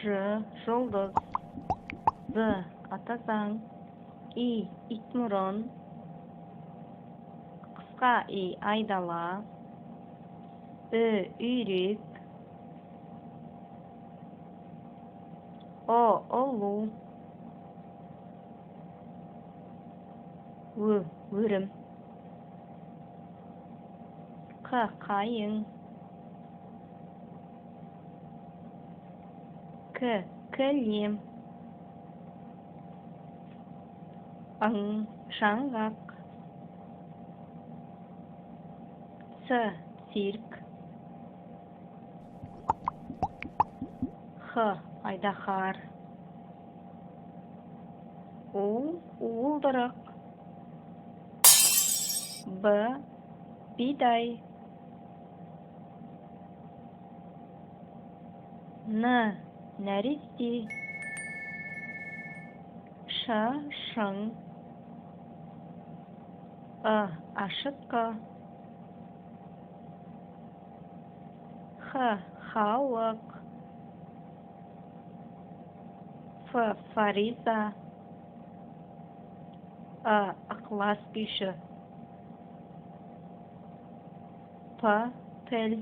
жұлдыз, з атазаң, итмұрын, қысқа айдала, үйрек, ұлу, өрім, қайың, кілем, жаңғақ, цирк, айдаһар, уылдырық, бидай, нәресте, шың, ашытқы, халық, фариза, ықылас күйші, тіл,